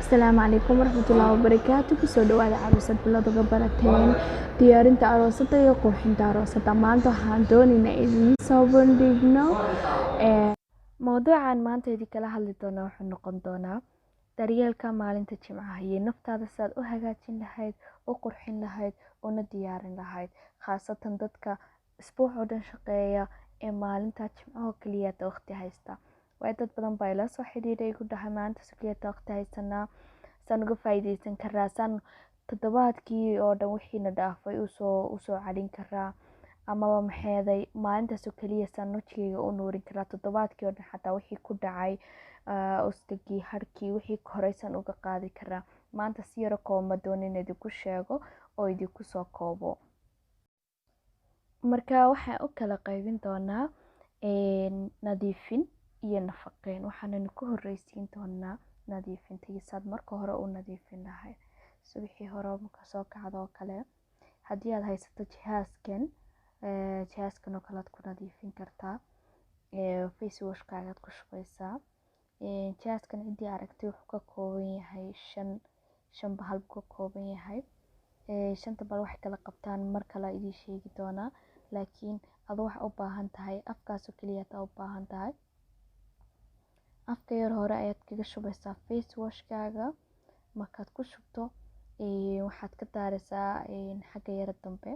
السلام عليكم ورحمة الله وبركاته. kusoo dhawaada caruusad bilowga barateen diyaarinta aroosada iyo qurxinta aroosada. maanta waxaan doonaynaa idin soo bandhigno mowduucan maanta idin kala hadli doona wuxuu noqon doonaa daryeelka maalinta jimcaha iyo naftaada saad u hagaajin lahayd, u qurxin lahayd, una diyaarin lahayd, khaasatan dadka isbuuc oo dhan shaqeeya ee maalinta jimcaha kaliya waqti haysta. way dad badan baa ila soo xiriiray igu dhahay maanta suqiyada waqti haysanaa saan uga faa'iideysan karaa, saan toddobaadkii oo dhan wixiina dhaafay usoo celin karaa, amaba maxeeday maalintaas oo kaliya saan wajigayga u nuurin karaa, toddobaadkii oo dhan xataa wixii ku dhacay ustagii harkii wixii koreysaan uga qaadi karaa. maanta si yaro kooma doonin idinku sheego oo idinku soo koobo. marka waxaan u kala qaybin doonaa nadiifin iyo nafaqeyn. waxaananu ku horreysiin doonaa nadiifinta iyo saad marka hore u nadiifin lahayd. subaxii hore marka soo kacdo oo kale haddii aad haysato jihaaskan oo kale aad ku nadiifin kartaa, face washkaaga aad ku shubeysaa. jihaaskan cidii aragtay wuxuu ka kooban yahay shan bahal buu ka kooban yahay. shanta bal wax kala qabtaan mar kale idin sheegi doonaa, laakiin adu wax u baahan tahay afkaas oo kaliya aad u baahan tahay. afka yar hore ayaad kaga shubeysaa face washkaaga. markaad ku shubto waxaad ka daaraysaa xagga yara dambe,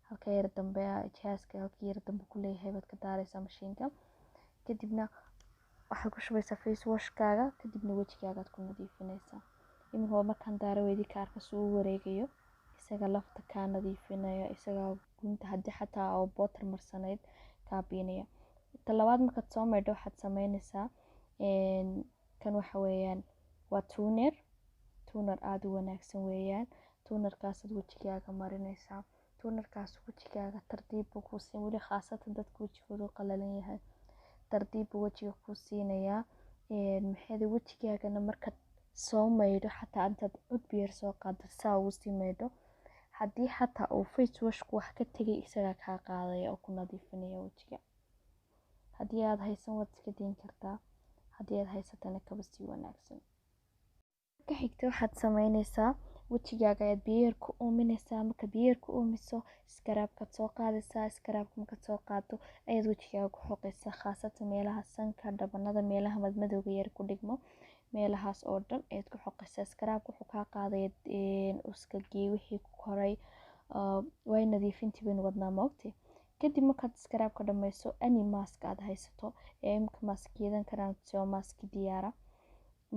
halka yara dambe jihaaska halka yara dambe ku leeyahay baad ka daaraysaa mashiinka. kadibna waxaad ku shubeysaa face washkaaga, kadibna wajigaaga aad ku nadiifinaysaa. iminka markaan daaro weydii ka arka suu u wareegayo, isaga lafta kaa nadiifinaya, isaga gunta haddii xataa oo bootar marsanayd kaa biinaya. talabaad markaad soo maydho waxaad sameynaysaa kan waxa weeyaan waa tuunar aad u wanaagsan weeyaan. tuunarkaasaad wajigaaga marinaysaa. tuunarkaas wajigaaga tartiib buu kuu siin, weli khaasatan dadka wajigoodu qalalan yahay tartiib buu wajiga kuu siinayaa. maxayda wajigaagana markaad soo maydho xataa intaad cudbi yar soo qaado saa ugu sii maydho, haddii xataa uu face washku wax ka tegay isagaa kaa qaadaya oo ku nadiifinaya wajiga. haddii aad haysan waad iska dayn kartaa, haddii aad haysatana kaba sii wanaagsan. ka xigta waxaad sameynaysaa wajigaaga ayaad biyo yar ku uuminaysaa. marka biyo yar ku uumiso iskaraabkaad soo qaadaysaa. iskaraabka markaad soo qaado ayaad wajigaaga ku xoqaysaa, khaasatan meelaha sanka, dhabanada, meelaha madmadowga yar ku dhigmo, meelahaas oo dhan ayaad ku xoqaysaa. iskaraabka wuxuu kaa qaadaya uskagii wixii ku koray. way nadiifintii baynu wadnaa maogtay. kadib markaad iskaraabka dhammayso any mask aad haysato, imka maskiyadan karaan soo maski diyaara,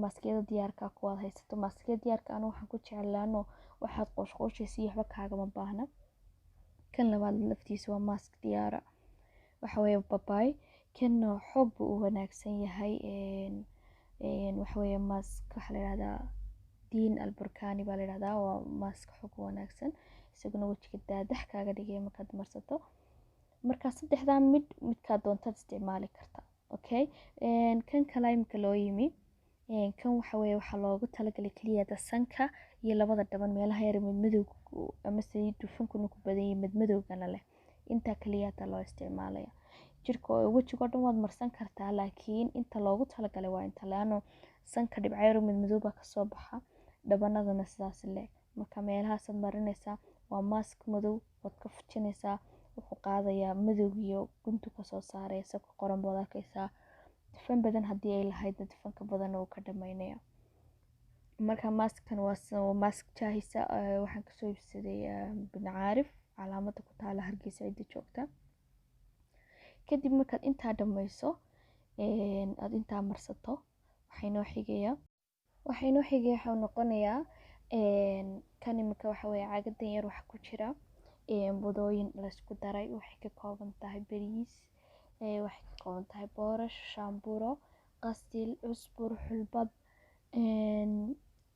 maskiyada diyaarka kuwaad haysato. maskiyada diyaarka anu waxaan ku jeclaano waxaad qoshqoshaysa iyo waxba kaagama baahna. kan labaad laftiisa waa mask diyaara, waxa weeye babaay. kan xoog buu u wanaagsan yahay. waxa weeye mask waxa la yiraahdaa diin alburkani baa la yiraahdaa, waa mask xoog wanaagsan isaguna wajiga daadax kaaga dhigay markaad marsato. marka saddexdan midka doontaad isticmaali kartaa. okay kan kale imka loo yimi, kan waxa weeye waxa loogu talagalay kaliya sanka iyo labada dhaban meelaha yar madmadowga ama saliid dufankuna ku badan yahay madmadowgana leh, inta kaliya loo isticmaalaya. jirka oo wajiga oo dhan waad marsan kartaa, laakiin inta loogu talagalay waa inta, laano sanka dhibcayro madmadow baa kasoo baxa, dhabanadana sidaas leeg. marka meelahaasaad marinaysaa. waa mask madow waad ka fujinaysaa, wuxuu qaadayaa madow iyo guntu kasoo saaraya isagoo qoran baad arkaysaa. dufan badan haddii ay lahayd dufanka badan uu ka dhamaynaya. marka maskkan waa mask jaahisa, waxaan kasoo iibsaday bin caarif, calaamada ku taala Hargeysa cidda joogta. kadib markaad intaa dhammayso aad intaa marsato, waxaynoo xigaya waxuu noqonayaa kan imika waxa weeye caagadan yar waxa ku jira budooyin laysku daray. waxay ka kooban tahay bariis, waxay ka kooban tahay boorash, shaamburo, qasil, cusbur, xulbad,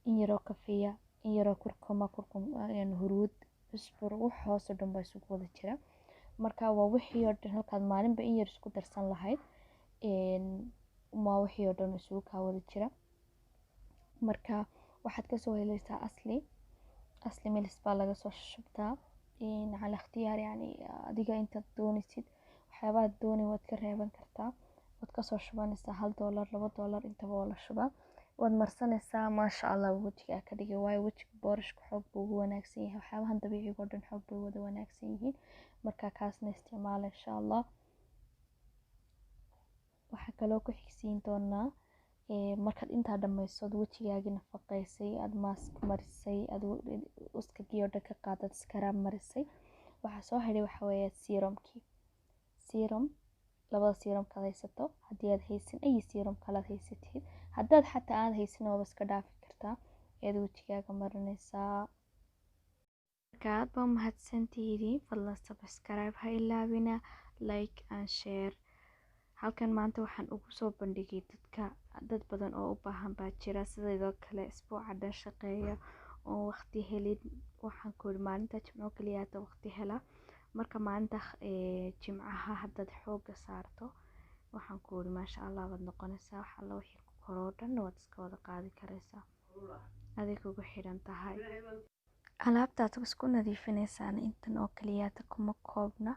in yaroo kafeeya, in yaroo kurkuma huruud, cusbur, wax hoos oo dhan baa isugu wada jira. marka waa wixii oo dhan halkaad maalinba in yar isku darsan lahayd, waa wixii oo dhan isugu kaa wada jira. marka waxaad kasoo helaysaa asli milis baa laga soo shubtaa cala ikhtiyaar, yani adiga intaad doonaysid waxyaabaha dooni waad ka reeban kartaa. waad kasoo shubanaysaa $1 $2 intaba waa la shubaa. waad marsanaysaa maasha allah wejigaa ka dhigay, waayo wejiga boorashka xoog buu ugu wanaagsan yahay, waxyaabahan dabiiciga oo dhan xoog bay wada wanaagsan yihiin, markaa kaasna isticmaala insha allah. waxaa kaloo ku xigsiin doonaa markaad intaa dhammaysood wejigaagii nafaqaysay, aad maask marisay, aad uskagii oo dhan ka qaadad iskaraab marisay, waxaa soo hadhay waxa weeye serumkii. serum labada serum kaad haysato, haddii aad haysan ay serum kalaad haysatid, haddaad xataa aad haysan waaba iska dhaafi kartaa, eed wejigaaga marinaysaa. marka aad baa mahadsantihiin, fadlan subscribe ha ilaawina, like and share. halkan maanta waxaan ugu soo bandhigay dad badan oo u baahan baa jira sidoo kale isbuuca dhan shaqeeya oo waqti helin. waxaan ku yiri maalinta jimco kaliya hada waqti hela, marka maalinta jimcaha haddaad xooga saarto waxaan ku yiri maasha allah waad noqonaysaa, wax alla wixii ku koroo dhan waad iska wada qaadi karaysaa, adig ugu xidhan tahay. alaabtaad isku nadiifinaysaana intan oo kaliya kuma koobna,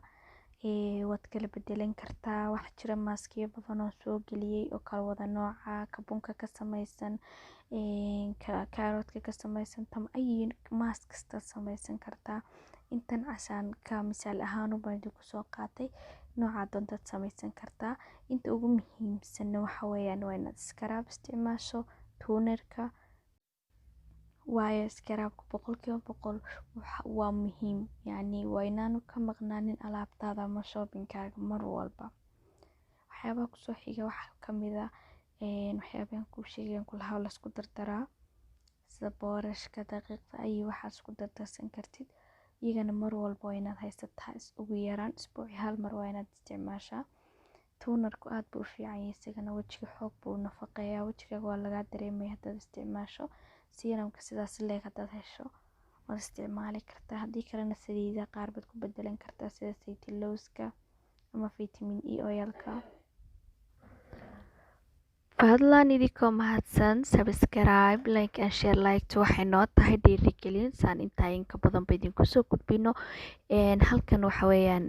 waad kala bedelan kartaa. waxaa jira maaskiyo badan oo soo geliyay oo kala wada nooca, kabunka ka samaysan, kaaroodka ka samaysan, ay maask kasta samaysan kartaa. intan casaan ka misaal ahaan baan idinku soo qaatay, nooca doontaad samaysan kartaa. inta ugu muhiimsan waxa weeyaan waa inaad iskaraab isticmaasho, tuunerka, waayo iskaraabka 100% waa muhiim, yacni waa inaanu ka maqnaanin alaabtaada ama shoobinkaaga mar walba. waxyaabaha kusoo xiga waxaa ka mid ah waxyaabahan kuu sheegayan kulahaa la isku dardaraa sida boorashka, daqiiqda ay waxaad isku dardarsan kartid, iyagana mar walba waa inaad haysataa ugu yaraan isbuuci hal mar waa inaad isticmaashaa. tuunarku aad buu u fiican yahay, isagana wejiga xoog buu nafaqeeyaa, wejigaaga waa lagaa dareemaya haddaad isticmaasho. serumka sidaas leeg haddaad hesho waad isticmaali kartaa, haddii kalena saliida qaar baad ku bedelan kartaa sida saytuun lowska ama vitamin E oilka. fadlan idinkoo mahadsan subscribe, like and share. like waxay noo tahay dhiirigelin saan intaa inka badan ba idinku soo gudbino. halkan waxa weeyaan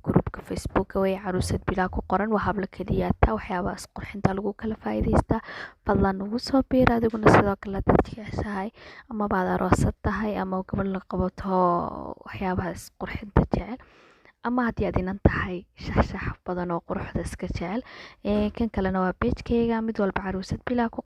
groupka Facebook way caruusad bilaa ku qoran, waa habla kaliyaata waxyaabaha isqurxinta lagu kala faa'iidaystaa. fadlan ugu soo biir adiguna sidoo kale dad jeceshahay ama baad aroosad tahay ama gabadh la qabato waxyaabaha isqurxinta jecel, ama haddii aad inan tahay shaxshax badan oo quruxda iska jecel. kan kalena waa page-kayga mid walba caruusad bilaa ku